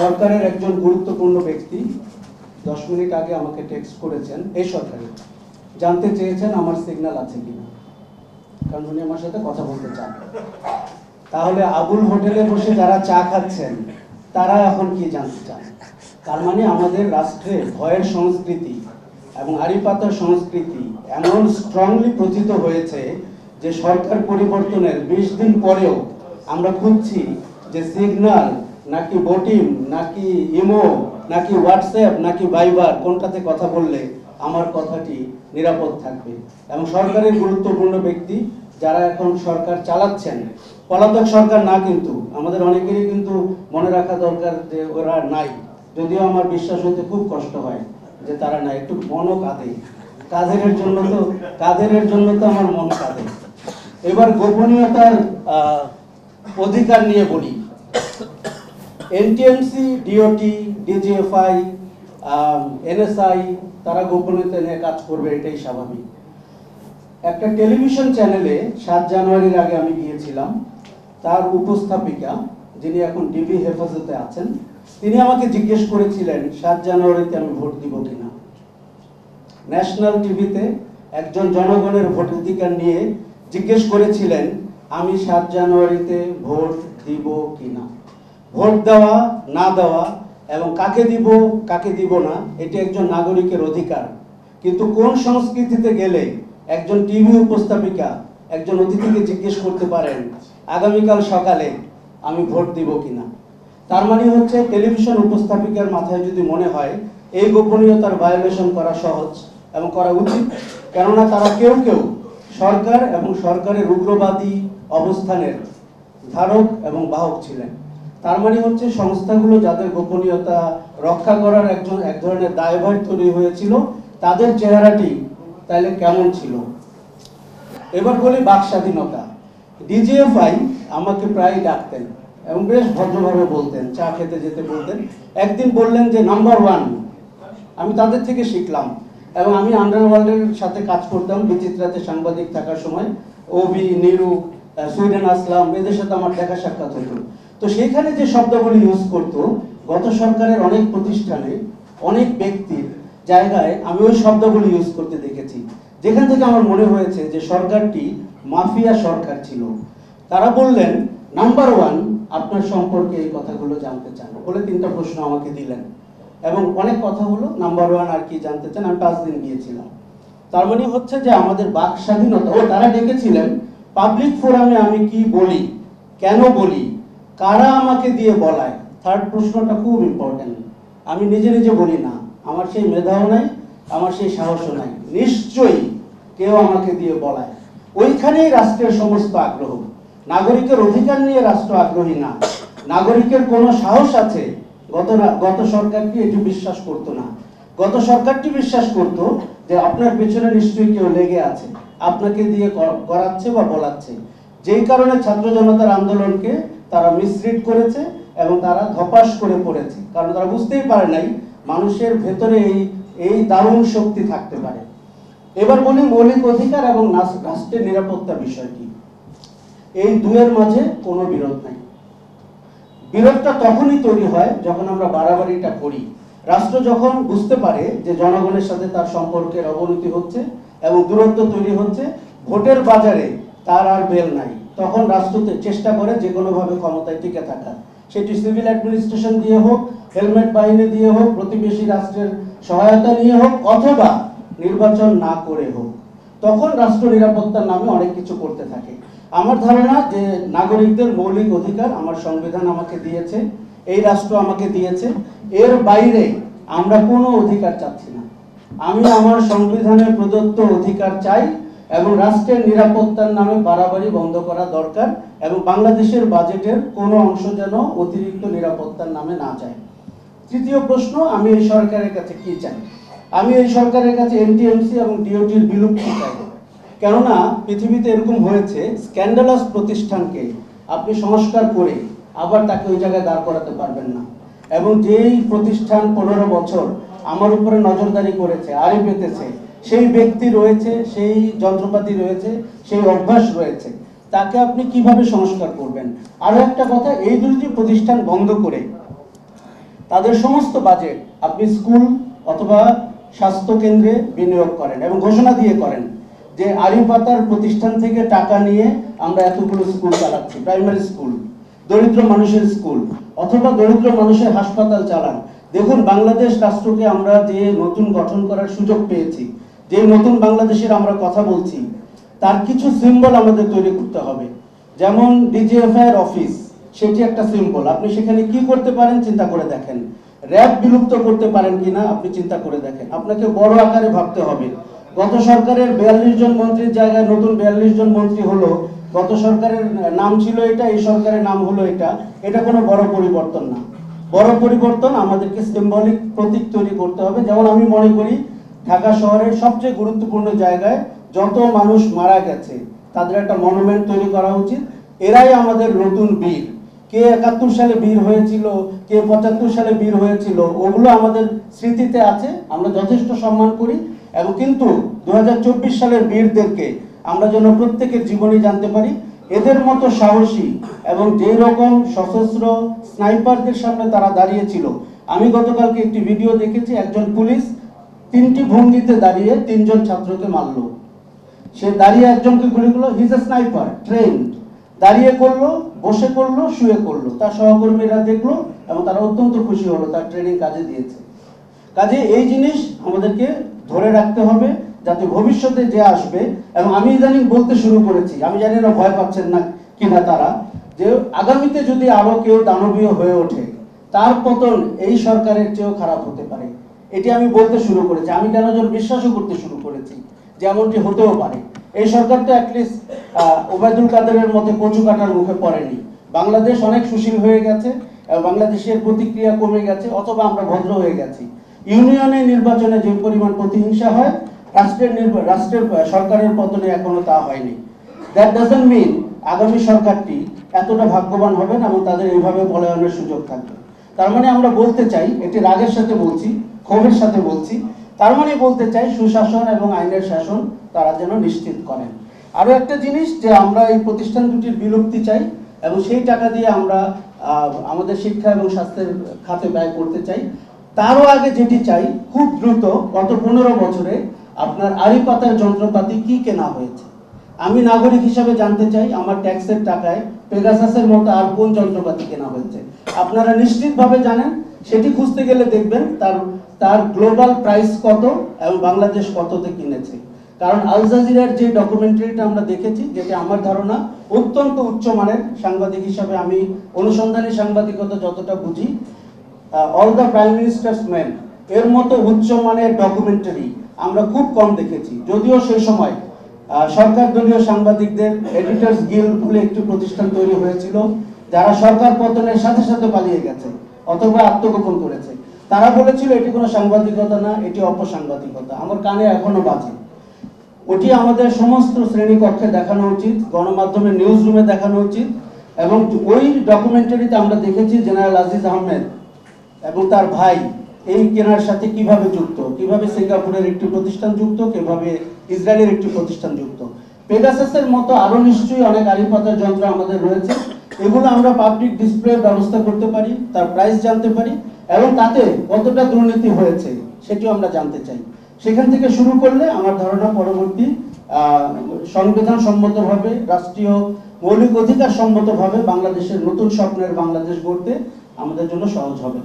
সরকারের একজন গুরুত্বপূর্ণ ব্যক্তি 10 মিনিট আগে আমাকে টেক্সট করেছেন এই সরকারে, জানতে চেয়েছেন আমার সিগন্যাল আছে কিনা, কারণ উনি আমার সাথে কথা বলতে চান। তাহলে আবুল হোটেলে বসে যারা চা খাচ্ছেন তারা এখন কি জানতে চান? তার মানে আমাদের রাষ্ট্রে ভয়ের সংস্কৃতি এবং আড়িপাতার সংস্কৃতি এমন স্ট্রংলি প্রচিত হয়েছে যে সরকার পরিবর্তনের 20 দিন পরেও আমরা খুঁজছি যে সিগন্যাল নাকি বোটিম নাকি ইমো নাকি হোয়াটসঅ্যাপ নাকি ভাইবার কোনটাতে কথা বললে আমার কথাটি নিরাপদ থাকবে। এবং সরকারের গুরুত্বপূর্ণ ব্যক্তি যারা এখন সরকার চালাচ্ছেন, পলাতক সরকার না, কিন্তু আমাদের অনেকেরই কিন্তু মনে রাখা দরকার যে ওরা নাই, যদিও আমার বিশ্বাস হতে খুব কষ্ট হয় যে তারা নাই, একটু মনও কাঁদে, কাদের জন্য তো আমার মন কাঁদে। এবার গোপনীয়তার অধিকার নিয়ে বলি। এনটিএমসি, ডিওটি, ডিজিএফআই, এনএসআই তারা গোপনীয়তা নিয়ে কাজ করবে, এটাই স্বাভাবিক। একটা টেলিভিশন চ্যানেলে 7 জানুয়ারির আগে আমি গিয়েছিলাম, তার উপস্থাপিকা যিনি এখন ডিবি হেফাজতে আছেন তিনি আমাকে জিজ্ঞেস করেছিলেন 7 জানুয়ারিতে আমি ভোট দিব কিনা। ন্যাশনাল টিভিতে একজন জনগণের ভোটাধিকার নিয়ে জিজ্ঞেস করেছিলেন আমি 7 জানুয়ারিতে ভোট দিব কিনা। ভোট দেওয়া না দেওয়া এবং কাকে দিব না এটি একজন নাগরিকের অধিকার, কিন্তু কোন সংস্কৃতিতে গেলে একজন টিভি উপস্থাপিকা একজন অতিথিকে জিজ্ঞেস করতে পারেন আগামীকাল সকালে আমি ভোট দিব কিনা? তার মানে হচ্ছে টেলিভিশন উপস্থাপিকার মাথায় যদি মনে হয় এই গোপনীয়তার ভায়োলেশন করা সহজ এবং করা উচিত, কেননা তারা কেউ সরকার এবং সরকারের উগ্রবাদী অবস্থানের ধারক এবং বাহক ছিলেন। তার মানে হচ্ছে সংস্থাগুলো যাদের গোপনীয়তা রক্ষা করার এক ধরনের দায়ভার তৈরি হয়েছিল তাদের চেহারাটি তাহলে কেমন ছিল। এবার বলি বাক স্বাধীনতা। ডিজিএফআই আমাকে প্রায় ডাকতেন এবং বেশ ভদ্রভাবে বলতেন, চা খেতে যেতে বলতেন। একদিন বললেন যে নাম্বার 1। আমি তাদের থেকে শিখলাম এবং আমি আন্ডারওয়ার্ল্ডের সাথে কাজ করতাম বিচিত্রাতে সাংবাদিক থাকার সময়। ওবি, নিরু, সুইডেন আসলাম, এদের সাথে আমার দেখা সাক্ষাৎ হতো। তো সেখানে যে শব্দগুলি ইউজ করতো গত সরকারের অনেক প্রতিষ্ঠানে অনেক ব্যক্তির জায়গায় আমি ওই শব্দগুলি ইউজ করতে দেখেছি, যেখান থেকে আমার মনে হয়েছে যে সরকারটি মাফিয়া সরকার ছিল। তারা বললেন নাম্বার 1 আপনার সম্পর্কে এই কথাগুলো জানতে চান বলে 3টা প্রশ্ন আমাকে দিলেন এবং অনেক কথা হলো। নাম্বার 1 আর কি জানতে চান? আমি 5 দিন গিয়েছিলাম। তার মানে হচ্ছে যে আমাদের বাক স্বাধীনতা, ও তারা ডেকেছিলেন পাবলিক ফোরামে আমি কি বলি, কেন বলি, কারা আমাকে দিয়ে বলায়। 3rd প্রশ্নটা খুব ইম্পর্টেন্ট। আমি নিজে বলি না, আমার সেই মেধাও নাই, আমার সেই সাহসও নাই, নিশ্চয়ই কেউ আমাকে দিয়ে বলায়। ওইখানেই রাষ্ট্রের সমস্ত আগ্রহ। নাগরিকের অধিকার নিয়ে রাষ্ট্র আগ্রহী না। নাগরিকের কোনো সাহস আছে গত সরকারটি এটি বিশ্বাস করতো না। গত সরকারটি বিশ্বাস করত যে আপনার পেছনে নিশ্চয়ই কেউ লেগে আছে, আপনাকে দিয়ে করাচ্ছে বা বলাচ্ছে। যেই কারণে ছাত্র জনতার আন্দোলনকে তারা মিসরিড করেছে এবং তারা ধপাস করে পড়েছে, কারণ তারা বুঝতেই পারে নাই মানুষের ভেতরে এই দারুণ শক্তি থাকতে পারে। এবার বলি মৌলিক অধিকার এবং রাষ্ট্রের নিরাপত্তা বিষয়টি। এই দুয়ের মাঝে কোনো বিরোধ নাই। বিরোধটা তখনই তৈরি হয় যখন আমরা বাড়াবাড়িটা করি। রাষ্ট্র যখন বুঝতে পারে যে জনগণের সাথে তার সম্পর্কের অবনতি হচ্ছে এবং দূরত্ব তৈরি হচ্ছে, ভোটের বাজারে তার আর বেল নাই, তখন রাষ্ট্র চেষ্টা করে যে কোনোভাবে ক্ষমতায় টিকে থাকার। সেটি সিভিল অ্যাডমিনিস্ট্রেশন দিয়ে হোক, হেলমেট বাহিনী দিয়ে হোক, প্রতিবেশী রাষ্ট্রের সহায়তা নিয়ে হোক, অথবা নির্বাচন না করে হোক। তখন রাষ্ট্র নিরাপত্তার নামে অনেক কিছু করতে থাকে। আমার ধারণা যে নাগরিকদের মৌলিক অধিকার আমার সংবিধান আমাকে দিয়েছে, এই রাষ্ট্র আমাকে দিয়েছে, এর বাইরে আমরা কোনো অধিকার চাচ্ছি না। আমি আমার সংবিধানে প্রদত্ত অধিকার চাই এবং রাষ্ট্রের নিরাপত্তার নামে বাড়াবাড়ি বন্ধ করা দরকার এবং বাংলাদেশের বাজেটের কোনো অংশ যেন অতিরিক্ত নিরাপত্তার নামে না যায়। তৃতীয় প্রশ্ন, আমি এই সরকারের কাছে কি চাই? আমি এই সরকারের কাছে এনটিএমসি এবং ডিওটির বিলুপ্তি চাই। কেননা পৃথিবীতে এরকম হয়েছে, স্ক্যান্ডালাস প্রতিষ্ঠানকে আপনি সংস্কার করে আবার তাকে ওই জায়গায় দাঁড় করাতে পারবেন না। এবং যেই প্রতিষ্ঠান 15 বছর আমার উপরে নজরদারি করেছে, আড়ি পেতেছে, সেই ব্যক্তি রয়েছে, সেই যন্ত্রপাতি রয়েছে, সেই অভ্যাস রয়েছে, তাকে আপনি কিভাবে সংস্কার করবেন? আরো একটা কথা, এই দুটি প্রতিষ্ঠান বন্ধ করে তাদের সমস্ত বাজেট আপনি স্কুল অথবা স্বাস্থ্য কেন্দ্রে বিনিয়োগ করেন এবং ঘোষণা দিয়ে করেন যে আড়িপাতার প্রতিষ্ঠান থেকে টাকা নিয়ে আমরা এতগুলো স্কুল চালাচ্ছি, প্রাইমারি স্কুল, দরিদ্র মানুষের স্কুল অথবা দরিদ্র মানুষের হাসপাতাল চালান। দেখুন, বাংলাদেশ রাষ্ট্রকে আমরা যে নতুন গঠন করার সুযোগ পেয়েছি, যে নতুন বাংলাদেশের আমরা কথা বলছি, তার কিছু সিম্বল আমাদের তৈরি করতে হবে। যেমন ডিজিএফআই এর অফিস, সেটি একটা সিম্বল। আপনি সেখানে কি করতে পারেন চিন্তা করে দেখেন। র্যাব বিলুপ্ত করতে পারেন কিনা আপনি চিন্তা করে দেখেন। আপনাকে বড় আকারে ভাবতে হবে। গত সরকারের 42 জন মন্ত্রীর জায়গায় নতুন 42 জন মন্ত্রী হলো। গত সরকারের নাম ছিল এটা, এই সরকারের নাম হলো এটা। এটা কোনো বড় পরিবর্তন না। বড় পরিবর্তন আমাদেরকে সিম্বলিক প্রতীক তৈরি করতে হবে। যেমন আমি মনে করি ঢাকা শহরের সবচেয়ে গুরুত্বপূর্ণ জায়গায় যত মানুষ মারা গেছে তাদের একটা মনুমেন্ট তৈরি করা উচিত। এরাই আমাদের নতুন বীর। কে 71 সালে বীর হয়েছিল, কে 75 সালে বীর হয়েছিল, ওগুলো আমাদের স্মৃতিতে আছে, আমরা যথেষ্ট সম্মান করি। এবং কিন্তু 2024 সালের বীরদেরকে আমরা যেন প্রত্যেকের জীবনী জানতে পারি। এদের মতো সাহসী এবং যেই রকম সশস্ত্র স্নাইপারদের সামনে তারা দাঁড়িয়েছিল। আমি গতকালকে একটি ভিডিও দেখেছি, একজন পুলিশ 3টি ভঙ্গিতে দাঁড়িয়ে 3 জন ছাত্রকে মারল। সে দাঁড়িয়ে একজনকে গুলি করলো, he is a sniper, trend. দাঁড়িয়ে করলো, বসে করলো, শুয়ে করলো। তার সহকর্মীরা দেখলো এবং তারা অত্যন্ত খুশি হলো, তার ট্রেনিং কাজে দিয়েছে। কাজে এই জিনিস আমাদেরকে ধরে রাখতে হবে যাতে ভবিষ্যতে যে আসবে, এবং আমি ইদানিং বলতে শুরু করেছি, আমি জানি না ভয় পাচ্ছেন না কিনা তারা, যে আগামীতে যদি আরো কেউ দানবীয় হয়ে ওঠে তার পতন এই সরকারের চেয়েও খারাপ হতে পারে। এটি আমি বলতে শুরু করেছি। আমি কেন যেন বিশ্বাসও করতে শুরু করেছি যে এমনটি হতেও পারে। এই সরকার তো অ্যাটলিস্ট ওবায়দুল কাদেরের মতো কচু কাটার মুখে পড়েনি। বাংলাদেশ অনেক সুশীল হয়ে গেছে, বাংলাদেশের প্রতিক্রিয়া কমে গেছে, অথবা আমরা ভদ্র হয়ে গেছি। ইউনিয়নে নির্বাচনে যে পরিমাণ প্রতিহিংসা হয়, রাষ্ট্রের সরকারের পতনে এখনো তা হয়নি। দ্যাট ডাজন্ট মিন আগামী সরকারটি এতটা ভাগ্যবান হবে না এবং তাদের এইভাবে পলায়নের সুযোগ থাকবে। তার মানে আমরা বলতে চাই, এটি রাগের সাথে বলছি, ক্ষোভের সাথে বলছি, তার মানে বলতে চাই সুশাসন এবং আইনের শাসন তারা যেন নিশ্চিত করেন। আরো একটা জিনিস, যে আমরা এই প্রতিষ্ঠান দুটির বিলুপ্তি চাই এবং সেই টাকা দিয়ে আমরা আমাদের শিক্ষা এবং স্বাস্থ্যের খাতে ব্যয় করতে চাই। তারও আগে যেটি চাই, খুব দ্রুত গত 15 বছরে আপনার আড়িপাতার যন্ত্রপাতি কি কেনা হয়েছে। আমি নাগরিক হিসাবে জানতে চাই আমার ট্যাক্সের টাকায় পেগাসাসের মতো আর কোন যন্ত্রপাতি কেনা হয়েছে। আপনারা নিশ্চিতভাবে জানেন, সেটি খুঁজতে গেলে দেখবেন তার গ্লোবাল প্রাইস কত এবং বাংলাদেশ কততে কিনেছে। কারণ আল জাজিরার যে ডকুমেন্টারিটা আমরা দেখেছি, যেটা আমার ধারণা অত্যন্ত উচ্চমানের, সাংবাদিক হিসাবে আমি অনুসন্ধানী সাংবাদিকতা যতটা বুঝি, all the prime ministers man এর মতো উচ্চমানের ডকুমেন্টারি আমরা খুব কম দেখেছি। যদিও সেই সময় সরকার দলীয় সাংবাদিকদের এডিটর্স গিল্ড বলে একটি প্রতিষ্ঠান তৈরি হয়েছিল, যারা সরকার পতনের সাথে সাথে পালিয়ে গেছে অথবা আত্মগোপন করেছে। তারা বলেছিল এটি কোনো সাংবাদিকতা না, এটি অপসাংবাদিকতা। আমার কানে এখনো বাজে। ওটি আমাদের সমস্ত শ্রেণীকক্ষে দেখানো উচিত, গণমাধ্যমে নিউজ রুমে দেখানো উচিত। এবং ওই ডকুমেন্টারিতে আমরা দেখেছি জেনারেল আজিজ আহমেদ এবং তার ভাই এই কেনার সাথে কিভাবে যুক্ত, কিভাবে সিঙ্গাপুরের একটি প্রতিষ্ঠান যুক্ত, কিভাবে ইসরায়েলের একটি প্রতিষ্ঠান যুক্ত। পেগাসাসের মতো আরো নিশ্চয়ই অনেক আড়িপাতার যন্ত্র আমাদের রয়েছে। এগুলো আমরা পাবলিক ডিসপ্লের ব্যবস্থা করতে পারি, তার প্রাইস জানতে পারি এবং তাতে কতটা দুর্নীতি হয়েছে সেটিও আমরা জানতে চাই। সেখান থেকে শুরু করলে আমার ধারণা পরবর্তী সংবিধান সম্মতভাবে, রাষ্ট্রীয় মৌলিক অধিকার সম্মতভাবে বাংলাদেশের নতুন স্বপ্নের বাংলাদেশ গড়তে আমাদের জন্য সহজ হবে।